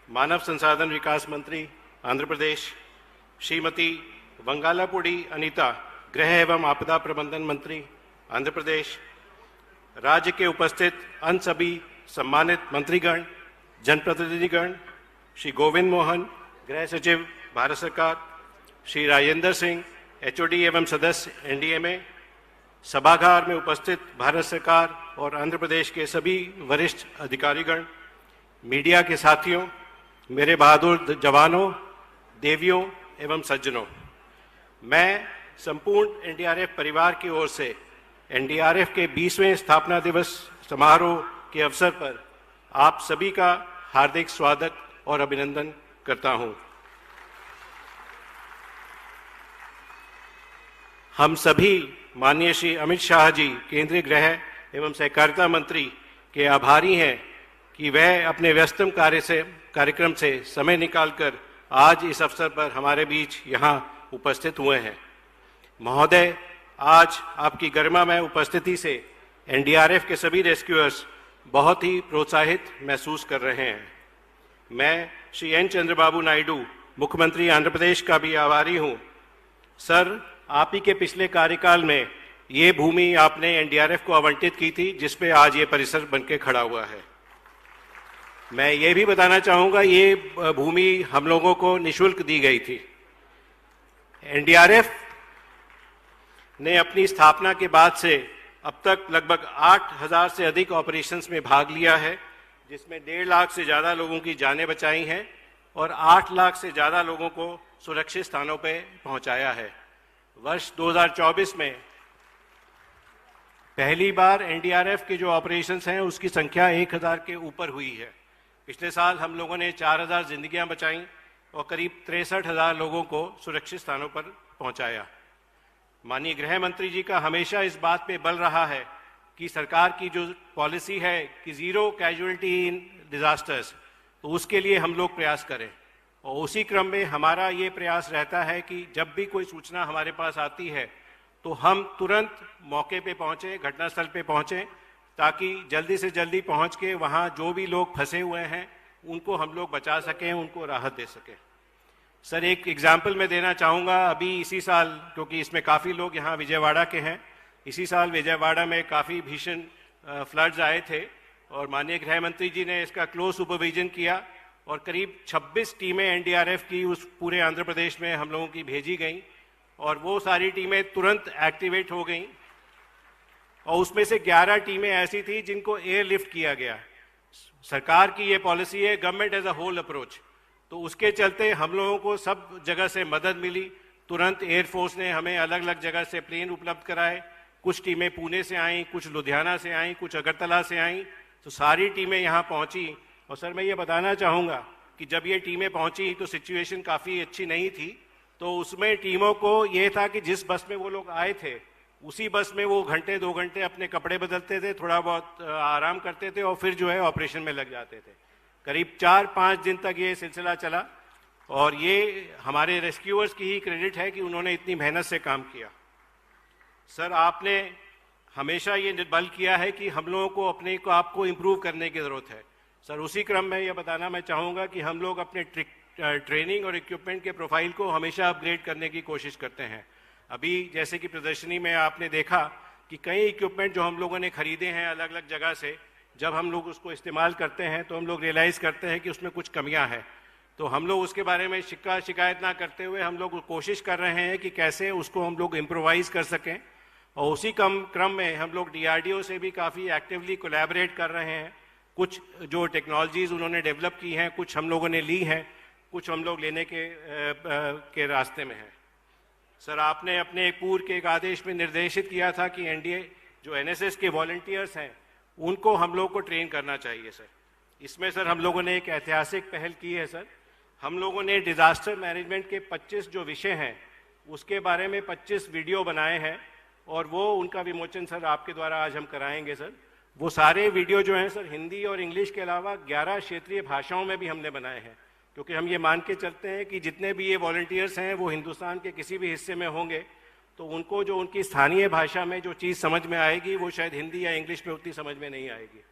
मानव संसाधन विकास मंत्री आंध्र प्रदेश, श्रीमती वंगालापुड़ी अनीता, गृह एवं आपदा प्रबंधन मंत्री आंध्र प्रदेश, राज्य के उपस्थित अन्य सभी सम्मानित मंत्रीगण, जनप्रतिनिधिगण, श्री गोविंद मोहन, गृह सचिव भारत सरकार, श्री राजेंद्र सिंह, एचओडी एवं सदस्य एनडीएमए, सभागार में उपस्थित भारत सरकार और आंध्र प्रदेश के सभी वरिष्ठ अधिकारीगण, मीडिया के साथियों, मेरे बहादुर जवानों, देवियों एवं सज्जनों, मैं संपूर्ण एनडीआरएफ परिवार की ओर से एनडीआरएफ के 20वें स्थापना दिवस समारोह के अवसर पर आप सभी का हार्दिक स्वागत और अभिनंदन करता हूं। हम सभी माननीय श्री अमित शाह जी, केंद्रीय गृह एवं सहकारिता मंत्री के आभारी हैं कि वह अपने व्यस्तम कार्यक्रम से समय निकालकर आज इस अवसर पर हमारे बीच यहाँ उपस्थित हुए हैं। महोदय, आज आपकी गरिमामय उपस्थिति से एनडीआरएफ के सभी रेस्क्यूअर्स बहुत ही प्रोत्साहित महसूस कर रहे हैं। मैं श्री एन चंद्रबाबू नायडू, मुख्यमंत्री आंध्र प्रदेश का भी आभारी हूँ। सर, आप ही के पिछले कार्यकाल में ये भूमि आपने एनडीआरएफ को आवंटित की थी, जिस पे आज ये परिसर बनके खड़ा हुआ है। मैं ये भी बताना चाहूँगा, ये भूमि हम लोगों को निःशुल्क दी गई थी। एनडीआरएफ ने अपनी स्थापना के बाद से अब तक लगभग 8,000 से अधिक ऑपरेशंस में भाग लिया है, जिसमें 1.5 लाख से ज़्यादा लोगों की जानें बचाई हैं और 8 लाख से ज़्यादा लोगों को सुरक्षित स्थानों पर पहुंचाया है। वर्ष 2024 में पहली बार एनडीआरएफ के जो ऑपरेशंस हैं उसकी संख्या 1,000 के ऊपर हुई है। पिछले साल हम लोगों ने 4,000 जिंदगियां बचाई और करीब 63,000 लोगों को सुरक्षित स्थानों पर पहुंचाया। माननीय गृह मंत्री जी का हमेशा इस बात पे बल रहा है कि सरकार की जो पॉलिसी है कि ज़ीरो कैजुअल्टी इन डिज़ास्टर्स, तो उसके लिए हम लोग प्रयास करें। और उसी क्रम में हमारा ये प्रयास रहता है कि जब भी कोई सूचना हमारे पास आती है तो हम तुरंत मौके पे पहुँचें, घटनास्थल पे पहुँचें, ताकि जल्दी से जल्दी पहुँच के वहाँ जो भी लोग फंसे हुए हैं उनको हम लोग बचा सकें, उनको राहत दे सकें। सर, एक एग्जाम्पल मैं देना चाहूँगा। अभी इसी साल, क्योंकि इसमें काफ़ी लोग यहाँ विजयवाड़ा के हैं, इसी साल विजयवाड़ा में काफ़ी भीषण फ्लड्स आए थे और माननीय गृह मंत्री जी ने इसका क्लोज सुपरविजन किया और करीब 26 टीमें एनडीआरएफ की उस पूरे आंध्र प्रदेश में हम लोगों की भेजी गई और वो सारी टीमें तुरंत एक्टिवेट हो गई और उसमें से 11 टीमें ऐसी थी जिनको एयरलिफ्ट किया गया। सरकार की ये पॉलिसी है government as a whole approach, तो उसके चलते हम लोगों को सब जगह से मदद मिली। तुरंत एयरफोर्स ने हमें अलग अलग जगह से प्लेन उपलब्ध कराए। कुछ टीमें पुणे से आईं, कुछ लुधियाना से आईं, कुछ अगरतला से आईं, तो सारी टीमें यहाँ पहुँची। और सर, मैं ये बताना चाहूँगा कि जब ये टीमें पहुँची तो सिचुएशन काफ़ी अच्छी नहीं थी, तो उसमें टीमों को ये था कि जिस बस में वो लोग आए थे उसी बस में वो घंटे 2 घंटे अपने कपड़े बदलते थे, थोड़ा बहुत आराम करते थे और फिर जो है ऑपरेशन में लग जाते थे। करीब 4-5 दिन तक ये सिलसिला चला और ये हमारे रेस्क्यूअर्स की ही क्रेडिट है कि उन्होंने इतनी मेहनत से काम किया। सर, आपने हमेशा ये बल किया है कि हम लोगों को अपने को आपको इम्प्रूव करने की ज़रूरत है। सर, उसी क्रम में ये बताना मैं चाहूँगा कि हम लोग अपने ट्रेनिंग और इक्विपमेंट के प्रोफाइल को हमेशा अपग्रेड करने की कोशिश करते हैं। अभी जैसे कि प्रदर्शनी में आपने देखा कि कई इक्विपमेंट जो हम लोगों ने खरीदे हैं अलग अलग जगह से, जब हम लोग उसको इस्तेमाल करते हैं तो हम लोग रियलाइज़ करते हैं कि उसमें कुछ कमियां हैं। तो हम लोग उसके बारे में शिकायत ना करते हुए हम लोग कोशिश कर रहे हैं कि कैसे उसको हम लोग इम्प्रोवाइज़ कर सकें। और उसी क्रम में हम लोग डीआरडीओ से भी काफ़ी एक्टिवली कोलैबोरेट कर रहे हैं। कुछ जो टेक्नोलॉजीज़ उन्होंने डेवलप की हैं, कुछ हम लोगों ने ली हैं, कुछ हम लोग लेने के रास्ते में हैं। सर, आपने अपने पूर्व के एक आदेश में निर्देशित किया था कि एनडीए जो एनएसएस के वॉलंटियर्स हैं उनको हम लोग को ट्रेन करना चाहिए। सर, इसमें सर हम लोगों ने एक ऐतिहासिक पहल की है। सर, हम लोगों ने डिज़ास्टर मैनेजमेंट के 25 जो विषय हैं उसके बारे में 25 वीडियो बनाए हैं और वो उनका विमोचन सर आपके द्वारा आज हम कराएंगे। सर, वो सारे वीडियो जो हैं सर हिंदी और इंग्लिश के अलावा 11 क्षेत्रीय भाषाओं में भी हमने बनाए हैं, क्योंकि हम ये मान के चलते हैं कि जितने भी ये वॉलंटियर्स हैं वो हिंदुस्तान के किसी भी हिस्से में होंगे तो उनको जो उनकी स्थानीय भाषा में जो चीज़ समझ में आएगी वो शायद हिंदी या इंग्लिश में उतनी समझ में नहीं आएगी।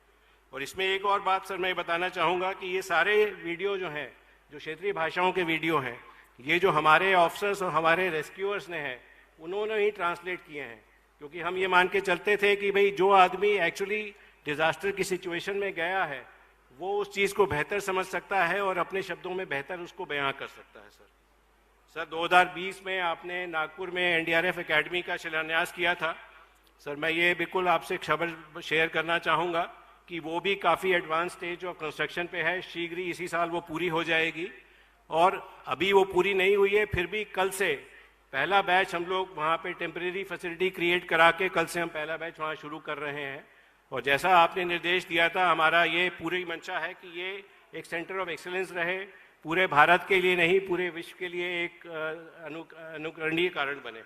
और इसमें एक और बात सर मैं बताना चाहूँगा कि ये सारे वीडियो जो हैं, जो क्षेत्रीय भाषाओं के वीडियो हैं, ये जो हमारे ऑफिसर्स और हमारे रेस्क्यूअर्स ने हैं, उन्होंने ही ट्रांसलेट किए हैं। क्योंकि हम ये मान के चलते थे कि भाई जो आदमी एक्चुअली डिज़ास्टर की सिचुएशन में गया है, वो उस चीज़ को बेहतर समझ सकता है और अपने शब्दों में बेहतर उसको बयां कर सकता है। सर 2020 में आपने नागपुर में एनडीआरएफ एकेडमी का शिलान्यास किया था। सर मैं ये बिल्कुल आपसे खबर शेयर करना चाहूँगा कि वो भी काफ़ी एडवांस स्टेज ऑफ कंस्ट्रक्शन पे है। शीघ्र ही इसी साल वो पूरी हो जाएगी और अभी वो पूरी नहीं हुई है, फिर भी कल से पहला बैच हम लोग वहाँ पे टेम्परेरी फैसिलिटी क्रिएट करा के कल से हम पहला बैच वहाँ शुरू कर रहे हैं। और जैसा आपने निर्देश दिया था, हमारा ये पूरी मंशा है कि ये एक सेंटर ऑफ एक्सीलेंस रहे, पूरे भारत के लिए नहीं पूरे विश्व के लिए एक अनुकरणीय कारण बने।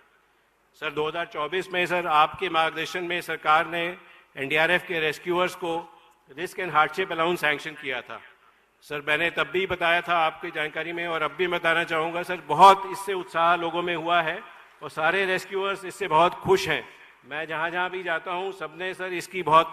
सर 2024 में सर आपके मार्गदर्शन में सरकार ने एनडीआरएफ के रेस्क्यूअर्स को risk and hardship allowance sanction किया था। सर मैंने तब भी बताया था आपकी जानकारी में और अब भी बताना चाहूँगा सर, बहुत इससे उत्साह लोगों में हुआ है और सारे रेस्क्यूअर्स इससे बहुत खुश हैं। मैं जहाँ जहाँ भी जाता हूँ सबने सर इसकी बहुत